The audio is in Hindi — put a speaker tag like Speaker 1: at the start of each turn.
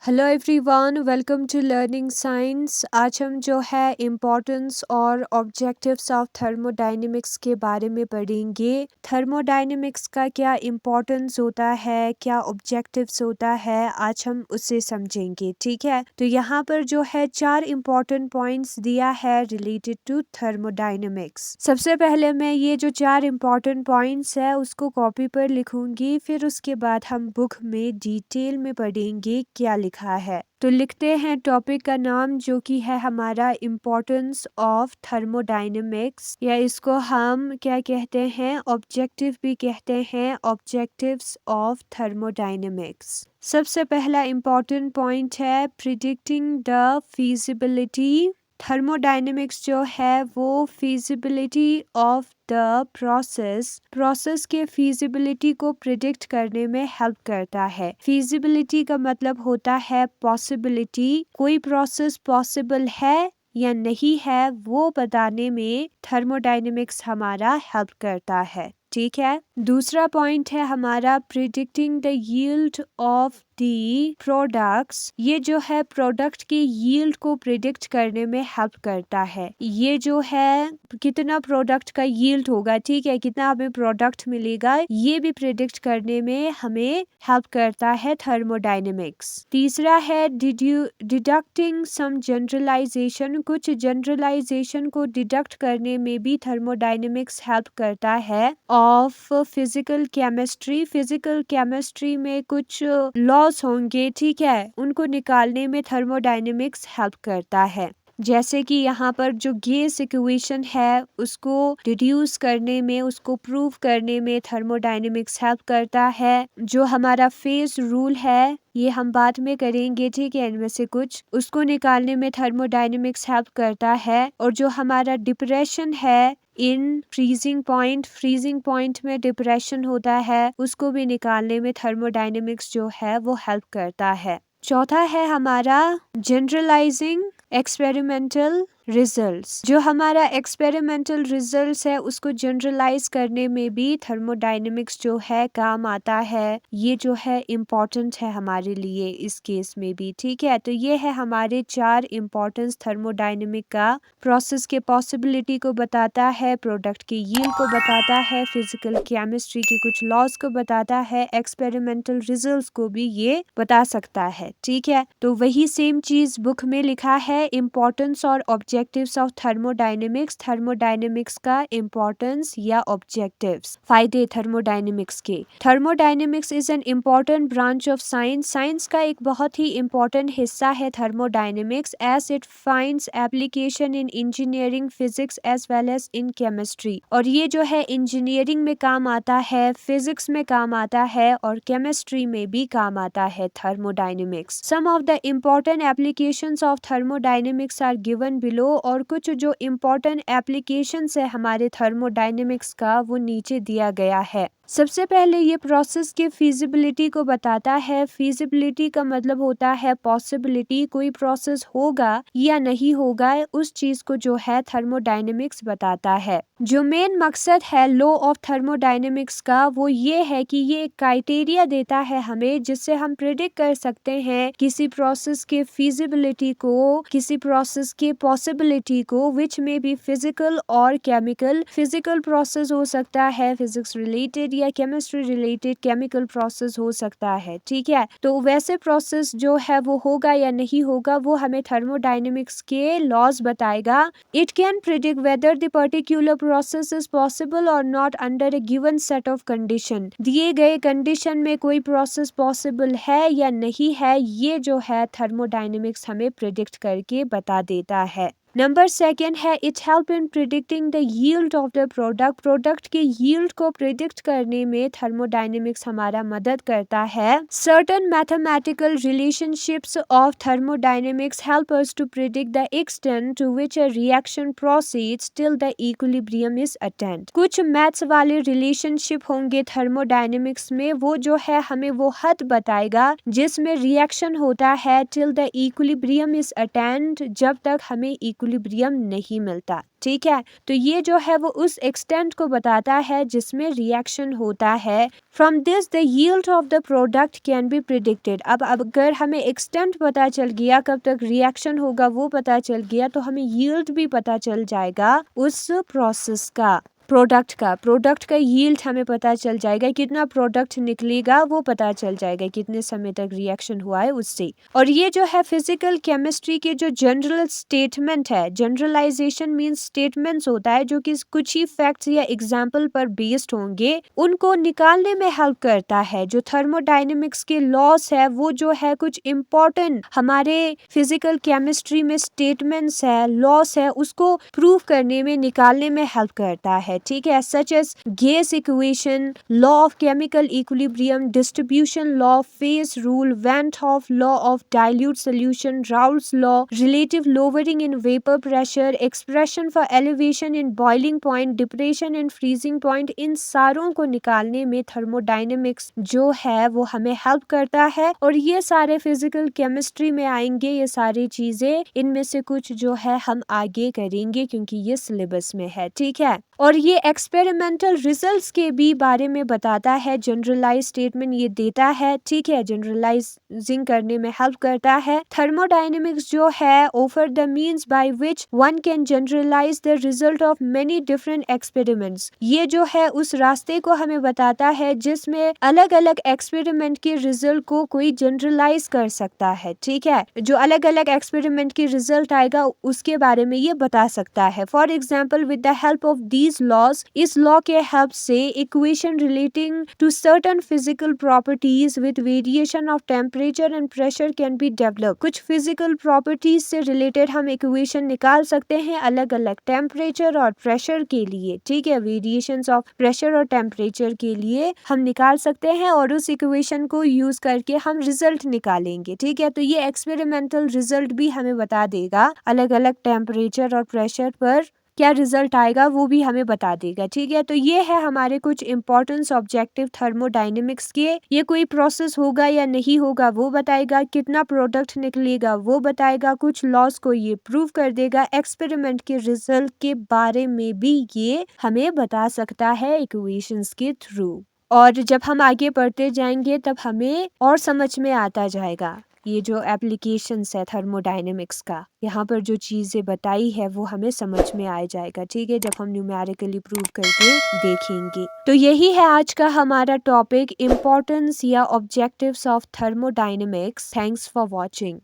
Speaker 1: Hello everyone, welcome to learning science. आज हम जो है इम्पोर्टेंस और ऑब्जेक्टिव्स ऑफ थर्मोडायनेमिक्स के बारे में पढ़ेंगे। थर्मोडायनेमिक्स का क्या इम्पोर्टेंस होता है, क्या ऑब्जेक्टिव्स होता है, आज हम उसे समझेंगे। ठीक है, तो यहाँ पर जो है 4 इम्पोर्टेंट पॉइंट्स दिया है रिलेटेड टू थर्मोडायनेमिक्स। सबसे पहले मैं ये जो 4 इम्पोर्टेंट पॉइंट्स है उसको कॉपी पर लिखूंगी, फिर उसके बाद हम बुक में डिटेल में पढ़ेंगे क्या लिखा है। तो लिखते हैं टॉपिक का नाम जो कि है हमारा इम्पोर्टेंस ऑफ थर्मोडायनेमिक्स, या इसको हम क्या कहते हैं, ऑब्जेक्टिव भी कहते हैं, ऑब्जेक्टिव्स ऑफ थर्मोडायनेमिक्स। सबसे पहला इम्पोर्टेंट पॉइंट है प्रिडिक्टिंग द फीजिबिलिटी। थर्मोडायनेमिक्स जो है वो फीजिबिलिटी ऑफ द प्रोसेस के फीजिबिलिटी को प्रिडिक्ट करने में हेल्प करता है। फीजिबिलिटी का मतलब होता है पॉसिबिलिटी, कोई प्रोसेस पॉसिबल है या नहीं है वो बताने में थर्मोडायनेमिक्स हमारा हेल्प करता है। ठीक है, दूसरा पॉइंट है हमारा predicting the yield of the products. ये जो है प्रोडक्ट की यील्ड को प्रिडिक्ट करने में हेल्प करता है। ये जो है कितना प्रोडक्ट का यील्ड होगा, ठीक है, कितना हमें प्रोडक्ट मिलेगा, ये भी प्रिडिक्ट करने में हमें हेल्प करता है थर्मोडायनेमिक्स। तीसरा है डिडक्टिंग सम जनरलाइजेशन। कुछ जनरलाइजेशन को डिडक्ट करने में भी थर्मोडायनेमिक्स हेल्प करता है। Of physical chemistry, physical chemistry में कुछ लॉस होंगे, ठीक है, उनको निकालने में थर्मोडायनेमिक्स हेल्प करता है। जैसे कि यहाँ पर जो गैस इक्वेशन है उसको रिड्यूस करने में, उसको प्रूव करने में थर्मोडायनेमिक्स हेल्प करता है। जो हमारा फेज रूल है ये हम बाद में करेंगे, ठीक है, इनमें से कुछ उसको निकालने में थर्मोडायनेमिक्स हेल्प करता है। और जो हमारा डिप्रेशन है इन फ्रीजिंग पॉइंट में डिप्रेशन होता है, उसको भी निकालने में थर्मोडायनेमिक्स जो है वो हेल्प करता है। चौथा है हमारा जनरलाइजिंग एक्सपेरिमेंटल रिजल्ट्स। जो हमारा एक्सपेरिमेंटल रिजल्ट्स है उसको जनरलाइज करने में भी थर्मोडायनेमिक्स जो है काम आता है। ये जो है इम्पोर्टेंट है हमारे लिए इस केस में भी। ठीक है, तो ये है हमारे 4 इम्पोर्टेंस थर्मोडायनेमिक का। प्रोसेस के पॉसिबिलिटी को बताता है, प्रोडक्ट की यील्ड को बताता है, फिजिकल केमिस्ट्री के कुछ लॉज को बताता है, एक्सपेरिमेंटल रिजल्ट्स को भी ये बता सकता है। ठीक है, तो वही सेम चीज बुक में लिखा है, इम्पोर्टेंस और ऑब्जेक्टिव्स ऑफ थर्मोडायनेमिक्स। थर्मोडायनेमिक्स का इम्पोर्टेंस या ऑब्जेक्टिव्स। फायदे थर्मोडायनेमिक्स के। Thermodynamics is an important branch of science. Science का एक बहुत ही इम्पोर्टेंट हिस्सा है thermodynamics, as it finds application in engineering, physics as well as in chemistry. और ये जो है इंजीनियरिंग में काम आता है, फिजिक्स में काम आता है और केमिस्ट्री में भी काम आता है thermodynamics. Some of the important applications of thermodynamics are given below. और कुछ जो इम्पोर्टेंट एप्लीकेशंस है हमारे थर्मोडायनेमिक्स का वो नीचे दिया गया है। सबसे पहले ये प्रोसेस की फीजिबिलिटी को बताता है। फीजिबिलिटी का मतलब होता है पॉसिबिलिटी, कोई प्रोसेस होगा या नहीं होगा, उस चीज को जो है थर्मोडायनेमिक्स बताता है। जो मेन मकसद है लॉ ऑफ थर्मोडायनेमिक्स का वो ये है कि ये क्राइटेरिया देता है हमें जिससे हम प्रिडिक्ट कर सकते हैं किसी प्रोसेस के फीजिबिलिटी को, किसी प्रोसेस के पॉसिबिलिटी को, विच में भी फिजिकल और केमिकल। फिजिकल प्रोसेस हो सकता है फिजिक्स रिलेटेड या केमिस्ट्री रिलेटेड केमिकल प्रोसेस हो सकता है। ठीक है, तो वैसे प्रोसेस जो है वो होगा या नहीं होगा वो हमें थर्मोडायनेमिक्स के लॉज बताएगा। It can predict whether the particular process is possible और not under a given set of condition. दिए गए कंडीशन में कोई प्रोसेस पॉसिबल है या नहीं है, ये जो है थर्मोडायनेमिक्स हमें प्रिडिक्ट करके बता देता है। नंबर सेकेंड है it help in predicting the yield of the product. Product के यील्ड को प्रिडिक्ट करने में थर्मोडायनेमिक्स हमारा मदद करता है। Certain mathematical relationships of thermodynamics help us to predict the extent to which a reaction proceeds till the equilibrium is attained. कुछ मैथ्स वाले रिलेशनशिप होंगे थर्मोडायनेमिक्स में, वो जो है हमें वो हद बताएगा जिसमें रिएक्शन होता है till the equilibrium is attend, जब तक हमें इक्विलिब्रियम नहीं मिलता। ठीक है, तो ये जो है वो उस एक्सटेंट को बताता है जिसमें रिएक्शन होता है। From this the yield of the product can be predicted. अब अगर हमें एक्सटेंट पता चल गया, कब तक रिएक्शन होगा वो पता चल गया, तो हमें यील्ड भी पता चल जाएगा उस प्रोसेस का, प्रोडक्ट का यील्ड हमें पता चल जाएगा, कितना प्रोडक्ट निकलेगा वो पता चल जाएगा, कितने समय तक रिएक्शन हुआ है उससे। और ये जो है फिजिकल केमिस्ट्री के जो जनरल स्टेटमेंट है, जनरलाइजेशन मींस स्टेटमेंट्स होता है जो कि कुछ ही फैक्ट्स या एग्जाम्पल पर बेस्ड होंगे, उनको निकालने में हेल्प करता है। जो थर्मोडायनेमिक्स के लॉस है वो जो है कुछ इम्पोर्टेंट हमारे फिजिकल केमिस्ट्री में स्टेटमेंट्स है, लॉस है, उसको प्रूव करने में, निकालने में हेल्प करता है। ठीक है, such as gas equation, law of chemical equilibrium, distribution law, phase rule, Van't Hoff law of dilute solution, Raoult's law, relative lowering in vapour pressure, expression for elevation in boiling point, depression in freezing point, इन सारों को निकालने में थर्मोडायनेमिक्स जो है वो हमें हेल्प करता है। और ये सारे फिजिकल केमिस्ट्री में आएंगे, ये सारी चीजें, इनमें से कुछ जो है हम आगे करेंगे क्योंकि ये सिलेबस में है। ठीक है, और ये एक्सपेरिमेंटल रिजल्ट्स के भी बारे में बताता है, जनरलाइज स्टेटमेंट ये देता है। ठीक है, जनरलाइजिंग करने में हेल्प करता है। थर्मोडायनेमिक्स जो है offer the means by which one can generalise the result of many different experiments. ये जो है उस रास्ते को हमें बताता है जिसमें अलग अलग एक्सपेरिमेंट के रिजल्ट को कोई जनरलाइज कर सकता है। ठीक है, जो अलग अलग एक्सपेरिमेंट की रिजल्ट आएगा उसके बारे में ये बता सकता है। For example, with the help of these laws, इस लॉ के हेल्प से equation relating to certain physical properties with variation of temperature and pressure can be develop. कुछ फिजिकल प्रॉपर्टीज से रिलेटेड हम इक्वेशन निकाल सकते हैं अलग अलग टेम्परेचर और प्रेशर के लिए। ठीक है, वेरिएशंस ऑफ प्रेशर और टेम्परेचर के लिए हम निकाल सकते हैं और उस इक्वेशन को यूज करके हम रिजल्ट निकालेंगे। ठीक है, तो ये एक्सपेरिमेंटल रिजल्ट भी हमें बता देगा अलग अलग टेम्परेचर और प्रेशर पर क्या रिजल्ट आएगा वो भी हमें बता देगा। ठीक है, तो ये है हमारे कुछ इंपॉर्टेंस ऑब्जेक्टिव थर्मोडायनेमिक्स के। ये कोई प्रोसेस होगा या नहीं होगा वो बताएगा, कितना प्रोडक्ट निकलेगा वो बताएगा, कुछ लॉस को ये प्रूव कर देगा, एक्सपेरिमेंट के रिजल्ट के बारे में भी ये हमें बता सकता है इक्वेशंस के थ्रू। और जब हम आगे बढ़ते जाएंगे तब हमें और समझ में आता जाएगा ये जो एप्लीकेशंस है थर्मोडायनेमिक्स का, यहाँ पर जो चीज़ें बताई है वो हमें समझ में आ जाएगा। ठीक है, जब हम न्यूमेरिकली प्रूव करके देखेंगे। तो यही है आज का हमारा टॉपिक, इम्पोर्टेंस या objectives of thermodynamics. Thanks for watching.